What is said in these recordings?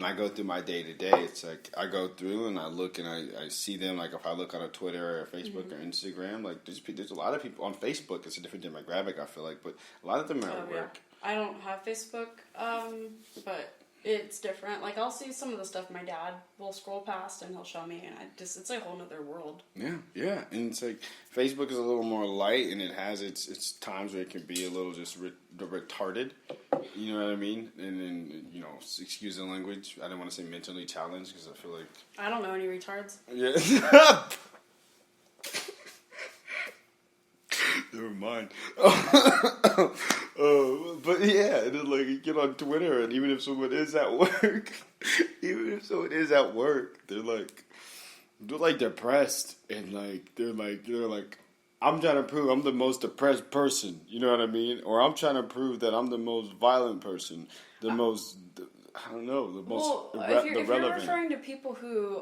I go through my day to day, it's like I go through and I look and I see them. Like if I look on a Twitter or Facebook or Instagram, like there's a lot of people on Facebook. It's a different demographic, I feel like, but a lot of them are at work. I don't have Facebook, but it's different. Like I'll see some of the stuff my dad will scroll past and he'll show me, and it's like a whole other world. Yeah, and it's like Facebook is a little more light, and it has its times where it can be a little just retarded. You know what I mean? And then, excuse the language. I don't want to say mentally challenged because I feel like... I don't know any retards. Yeah. Never mind. But yeah, and then like you get on Twitter, and even if someone is at work, they're like depressed, and they're like, I'm trying to prove I'm the most depressed person. You know what I mean? Or I'm trying to prove that I'm the most violent person, the most if you're referring to people who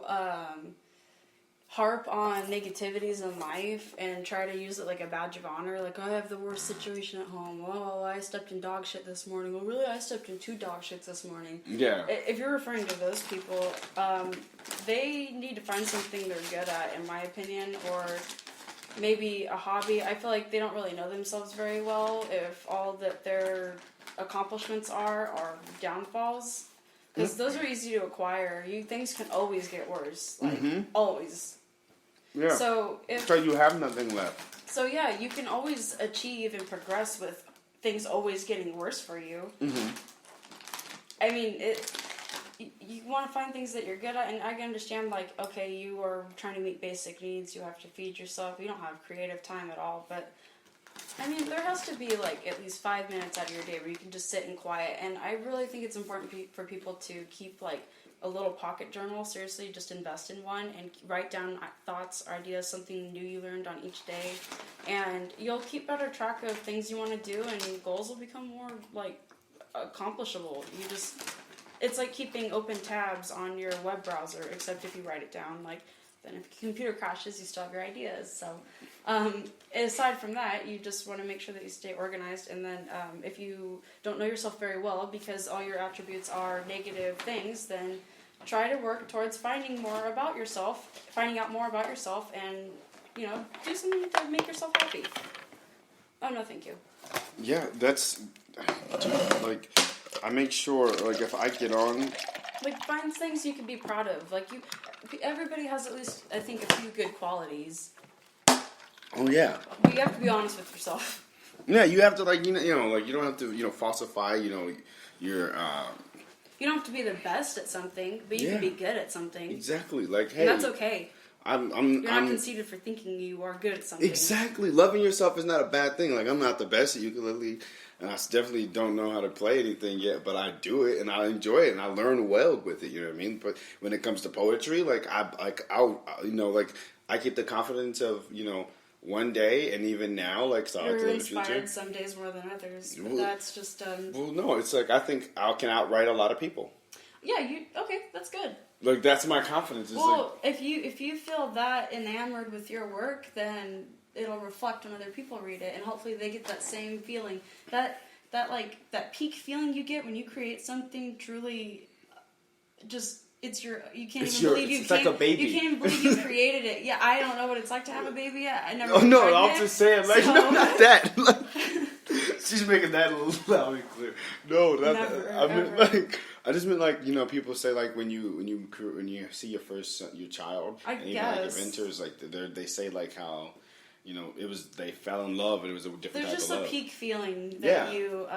harp on negativities in life and try to use it like a badge of honor, like, I have the worst situation at home. Oh, I stepped in dog shit this morning. Oh, really? I stepped in 2 dog shits this morning. Yeah. If you're referring to those people, they need to find something they're good at, in my opinion, or maybe a hobby. I feel like they don't really know themselves very well if all that their accomplishments are downfalls. Because those are easy to acquire. Things can always get worse. Like, always. Yeah. So you have nothing left. So yeah, you can always achieve and progress with things always getting worse for you. Mm-hmm. I mean, you want to find things that you're good at, and I can understand, like, okay, you are trying to meet basic needs, you have to feed yourself, you don't have creative time at all, but I mean, there has to be, like, at least 5 minutes out of your day where you can just sit in quiet, and I really think it's important for people to keep, like, a little pocket journal. Seriously, just invest in one and write down thoughts, ideas, something new you learned on each day, and you'll keep better track of things you want to do, and goals will become more, like, accomplishable. It's like keeping open tabs on your web browser, except if you write it down. Like, then if your computer crashes, you still have your ideas. So, aside from that, you just want to make sure that you stay organized. And then, if you don't know yourself very well, because all your attributes are negative things, then try to work towards finding out more about yourself, and do something to make yourself happy. Oh no, thank you. Yeah, I make sure, like, if I get on... Like, find things you can be proud of. Like, everybody has at least, I think, a few good qualities. Oh, yeah. But you have to be honest with yourself. Yeah, you have to, like, you don't have to, falsify, your... You don't have to be the best at something, but you can be good at something. Exactly. Like, hey... And that's okay. You're not conceited for thinking you are good at something. Exactly. Loving yourself is not a bad thing. Like, I'm not the best at ukulele, and I definitely don't know how to play anything yet, but I do it, and I enjoy it, and I learn well with it, you know what I mean? But when it comes to poetry, I keep the confidence of, one day, and even now, like, so you're in the future. inspired some days more than others, but that's just... Well, no, it's like, I think I can outright a lot of people. Yeah, okay, that's good. Like, that's my confidence. It's if you feel that enamored with your work, then it'll reflect when other people read it, and hopefully they get that same feeling. That peak feeling you get when you create something truly, just you can't even believe you. It's like a baby. You can't even believe you created it. Yeah, I don't know what it's like to have a baby yet. I never. Oh no, I'm just saying, like, no, not that. Like, she's making that a little loud and clear. No, not that. I mean, like. I just meant, like, people say, like, when you see your child, and even like inventors, like, they say, like, how, they fell in love and it was a different type of love. There's just a peak feeling that you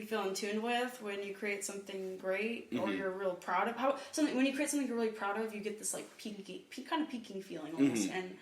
feel in tune with when you create something great or you're real proud of. When you create something you're really proud of, you get this, like, kind of peaking feeling almost. And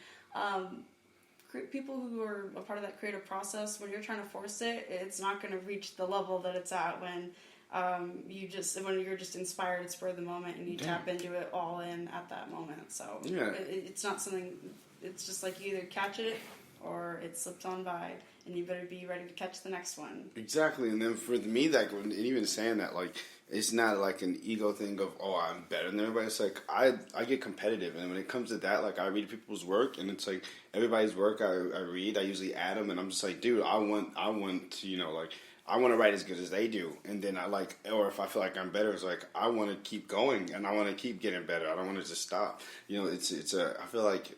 people who are a part of that creative process, when you're trying to force it, it's not going to reach the level that it's at when when you're just inspired at spur of the moment and you tap into it all in at that moment. So it's not something. It's just like you either catch it or it slips on by, and you better be ready to catch the next one. Exactly, and then for me, that, and even saying that, like, it's not like an ego thing of, oh, I'm better than everybody. It's like I get competitive, and when it comes to that, like, I read people's work, and it's like everybody's work I read, I usually add them, and I'm just like, dude, I want to, I want to write as good as they do, and then or if I feel like I'm better, it's like I want to keep going and I want to keep getting better. I don't want to just stop. I feel like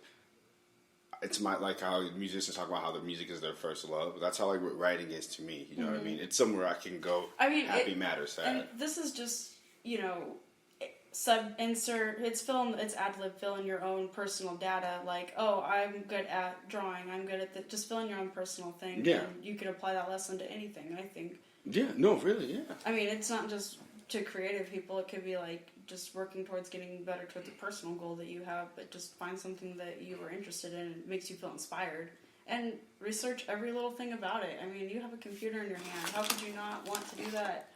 it's like how musicians talk about how the music is their first love. That's how like what writing is to me. You know what I mean? It's somewhere I can go. I mean, happy, mad, or sad. And this is just insert. It's ad lib. Fill in your own personal data. Like, oh, I'm good at drawing. I'm good at just fill in your own personal thing. Yeah. And you can apply that lesson to anything. I think. Yeah. No. Really. Yeah. I mean, it's not just to creative people. It could be like just working towards getting better towards a personal goal that you have, but just find something that you were interested in and makes you feel inspired. And research every little thing about it. I mean, you have a computer in your hand. How could you not want to do that?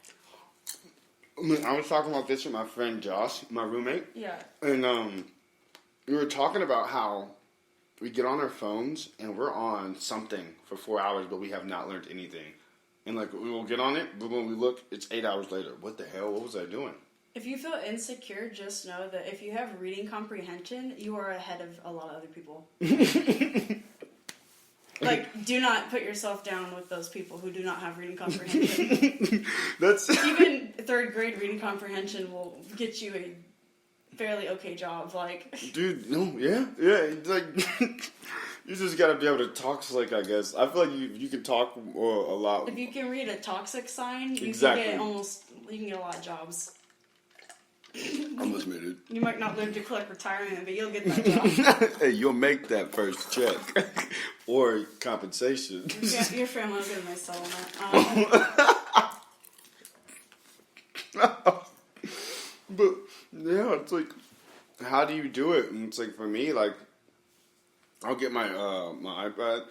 I mean, I was talking about this with my friend Josh, my roommate. Yeah. And we were talking about how we get on our phones and we're on something for 4 hours, but we have not learned anything. And like we will get on it, but when we look, it's 8 hours later. What the hell? What was I doing? If you feel insecure, just know that if you have reading comprehension, you are ahead of a lot of other people. Like, do not put yourself down with those people who do not have reading comprehension. Even third grade reading comprehension will get you a fairly okay job. Like, dude, no, yeah, like you just gotta be able to talk slick. I guess I feel like you can talk a lot. If you can read a toxic sign, you exactly. can get a lot of jobs. Almost made it. You might not live to collect retirement, but you'll get that job. Hey, you'll make that first check. Or compensation. Your family will get a nice settlement. But, yeah, it's like, how do you do it? And it's like, for me, like, I'll get my my iPad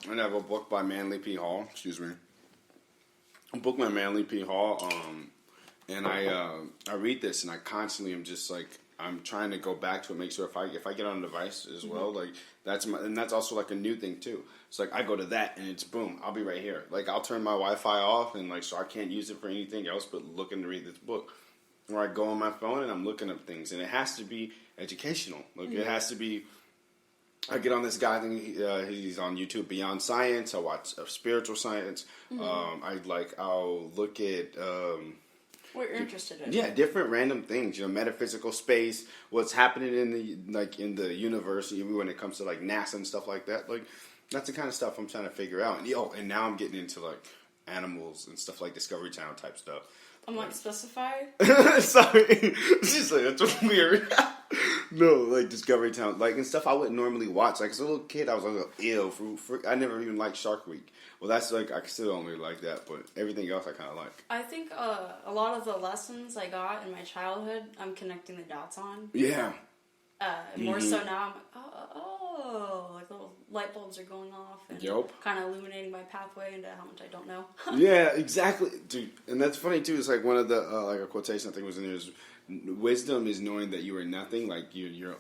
and have a book by Manly P. Hall. Excuse me. A book by Manly P. Hall. And I read this, and I constantly am just like I'm trying to go back to it, make sure if I get on a device as well, like that's also like a new thing too. It's like I go to that, and it's boom, I'll be right here. Like I'll turn my Wi-Fi off, and like so I can't use it for anything else but looking to read this book. Or I go on my phone and I'm looking up things, and it has to be educational. Like it has to be. I get on this guy thing. He's on YouTube, Beyond Science. I watch spiritual science. I'll look at. What you're interested in. Yeah, different random things. Metaphysical space, what's happening in the universe, even when it comes to like NASA and stuff like that. Like that's the kind of stuff I'm trying to figure out. And now I'm getting into like animals and stuff like Discovery Channel type stuff. I'm like specify. Sorry, she's like that's weird. No, like Discovery Channel, like and stuff I wouldn't normally watch. Like as a little kid, I was like, ew, I never even liked Shark Week. Well, that's like I still don't really like that, but everything else I kind of like. I think a lot of the lessons I got in my childhood, I'm connecting the dots on. Yeah. More so now, I'm like, like little light bulbs are going off and kind of illuminating my pathway into how much I don't know. Yeah, exactly, dude. And that's funny too. It's like one of the like a quotation I think was in there is. Wisdom is knowing that you are nothing. Like you're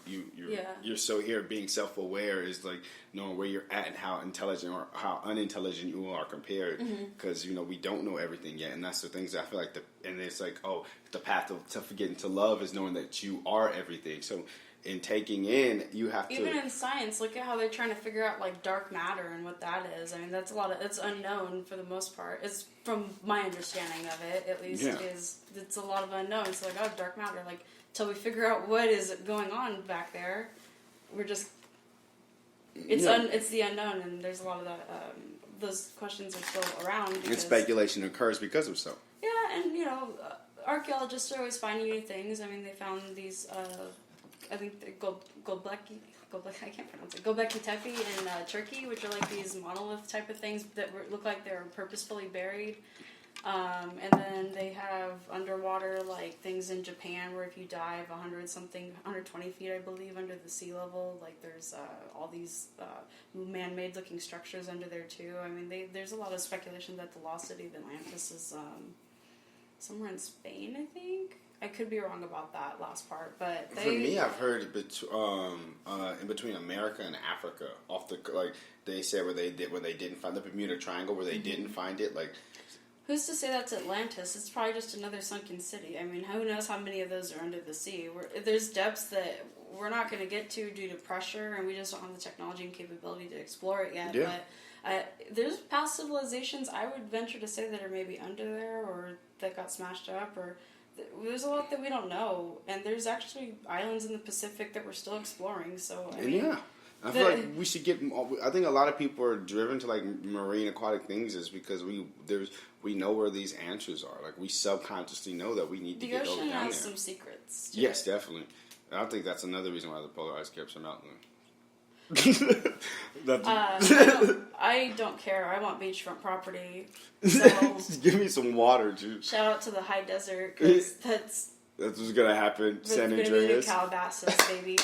so here being self-aware is like knowing where you're at and how intelligent or how unintelligent you are compared. Because we don't know everything yet, and that's the things that I feel like. And it's like the path to getting to love is knowing that you are everything. So in taking in, you have to. Even in science, look at how they're trying to figure out like dark matter and what that is. I mean, that's it's unknown for the most part. It's from my understanding of it, at least, it's a lot of unknowns. So like, dark matter. Like, till we figure out what is going on back there, we're just. It's the unknown, and there's a lot of that. Those questions are still around. And speculation occurs because of so. Yeah, and archaeologists are always finding new things. I mean, they found these. I think Göbekli I can't pronounce it. Göbekli Tepe in Turkey, which are like these monolith type of things that look like they're purposefully buried. And then they have underwater like things in Japan where if you dive 120 feet, I believe, under the sea level, like there's all these man-made looking structures under there too. I mean, there's a lot of speculation that the lost city of Atlantis is somewhere in Spain, I think. I could be wrong about that last part, but for me, I've heard in between America and Africa, they said where they didn't find the Bermuda Triangle, where they didn't find it. Like, who's to say that's Atlantis? It's probably just another sunken city. I mean, who knows how many of those are under the sea? There's depths that we're not going to get to due to pressure, and we just don't have the technology and capability to explore it yet. Yeah. There's past civilizations I would venture to say that are maybe under there or that got smashed up, or there's a lot that we don't know, and there's actually islands in the Pacific that we're still exploring. So I mean, I feel like we should get. I think a lot of people are driven to like marine aquatic things is because we know where these answers are. Like we subconsciously know that we need to get over down there. The ocean has some secrets. Yes, definitely. And I think that's another reason why the polar ice caps are melting. I don't care. I want beachfront property. So give me some water, dude. Shout out to the high desert, because that's what's gonna happen. San Andreas, Calabasas, baby.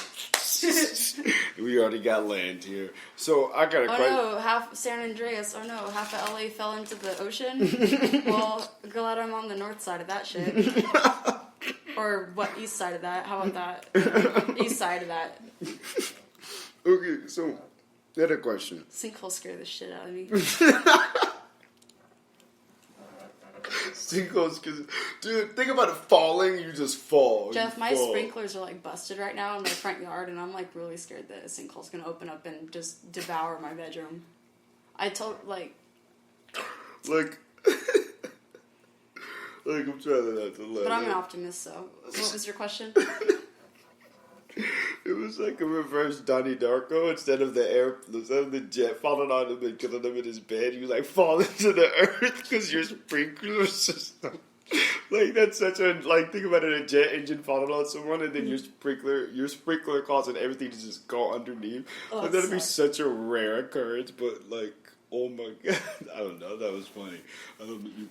We already got land here, so I got a question. Oh no, half San Andreas. Oh no, half of LA fell into the ocean. Well, glad I'm on the north side of that shit. Or what? East side of that? How about that? East side of that. Okay, so I had a question. Sinkholes scare the shit out of me. Sinkholes, because, dude, think about it falling, you just fall. Jeff, my sprinklers are like busted right now in my front yard, and I'm like really scared that a sinkhole's gonna open up and just devour my bedroom. I told, like, I'm trying not to laugh. But I'm an optimist, so. What was your question? It was like a reverse Donnie Darko. Instead of the jet falling on him and killing him in his bed, you like fall into the earth because your sprinkler system. Like that's such a think about it, a jet engine falling on someone and then your sprinkler causing everything to just go underneath. Oh, like, that'd be such a rare occurrence, but like, oh my god, I don't know, that was funny.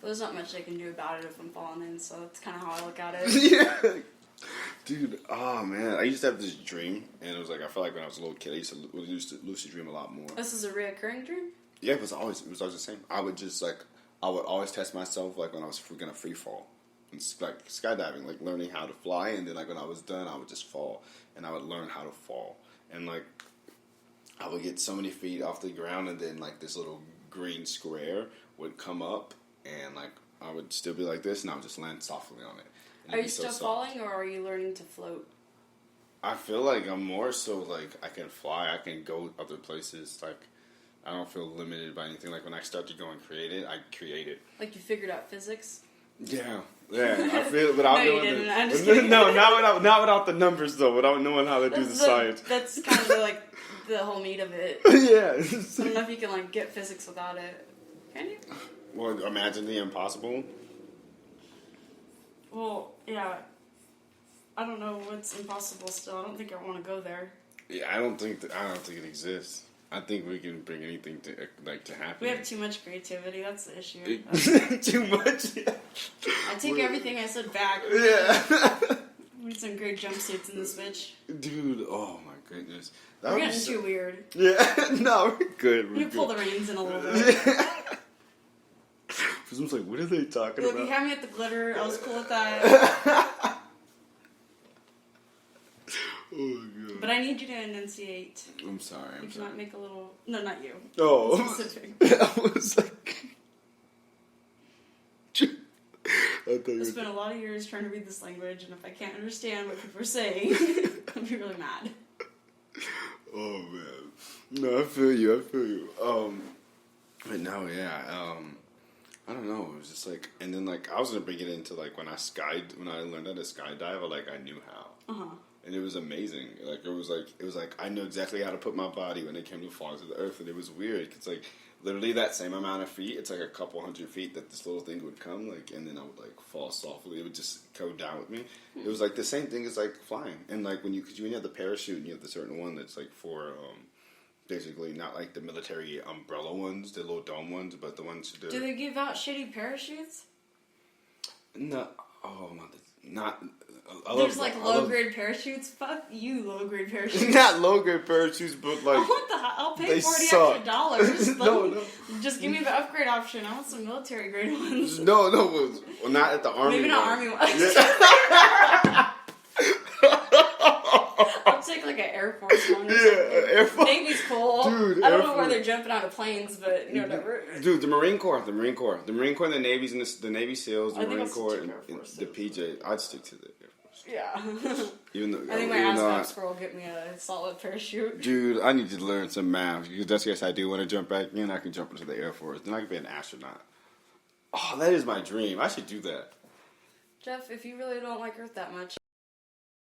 There's not much I can do about it if I'm falling in, so that's kind of how I look at it. Yeah. Dude, oh man, I used to have this dream, and it was like, I felt like when I was a little kid, I used to lucid dream a lot more. This is a reoccurring dream? Yeah, it was always the same. I would always test myself, like when I was gonna free fall, and like skydiving, like learning how to fly, and then like when I was done, I would just fall, and I would learn how to fall, and like I would get so many feet off the ground, and then like this little green square would come up, and like I would still be like this, and I would just land softly on it. Are you still falling, or are you learning to float? I feel like I'm more so like I can fly, I can go other places. Like I don't feel limited by anything. Like when I start to go and create it, I create it. Like you figured out physics? Yeah. I feel it without no, knowing I'm just kidding. No, not without the numbers though. Without knowing how to do the science. That's kind of like the whole meat of it. Yeah. I don't know if you can like get physics without it. Can you? Well, imagine the impossible. Well, yeah. I don't know what's impossible still. I don't think I want to go there. Yeah, I don't think it exists. I think we can bring anything to happen. We have too much creativity. That's the issue. Too much. Yeah. I take everything I said back. Yeah. We need some great jumpsuits in this bitch. Dude, oh my goodness. We're getting too weird. Yeah, no, we're good. We pull the reins in a little bit. I was like, what are they talking about? You had me at the glitter. I was cool with that. Oh my god. But I need you to enunciate. I'm sorry. You cannot make a little. No, not you. Oh. Specific. I was like. I've spent a lot of years trying to read this language, and if I can't understand what people are saying, I'll be really mad. Oh man. No, I feel you. But no, yeah. I don't know. It was just like, and then like I was gonna bring it into like when I learned how to skydive, I knew how. Uh huh. And it was amazing. Like it was like I knew exactly how to put my body when it came to falling to the earth, and it was weird. It's like literally that same amount of feet. It's like a couple hundred feet that this little thing would come, like, and then I would like fall softly. It would just go down with me. It was like the same thing as like flying, and like when you have the parachute and you have the certain one that's like for basically not like the military umbrella ones, the little dome ones, but the ones. Do they give out shitty parachutes? No, not. There's like low-grade parachutes. Fuck you, low-grade parachutes. Not low-grade parachutes, but like I'll pay $40 extra. No. Just give me the upgrade option. I want some military-grade ones. No, well, not at the Army. Maybe not Army ones. Yeah. I'll take like an Air Force one. Air Force. Navy's cool. Dude, I don't know where they're jumping out of planes, but you know whatever. Dude, the Marine Corps, and the Navy's and the Navy SEALs, the Marine Corps, and the PJ. I'd stick to the Air Force. Yeah. Even though, I think my ASVAB score will get me a solid parachute. Dude, I need to learn some math. Because that's yes, I do want to jump back in. I can jump into the Air Force. Then I can be an astronaut. Oh, that is my dream. I should do that. Jeff, if you really don't like Earth that much,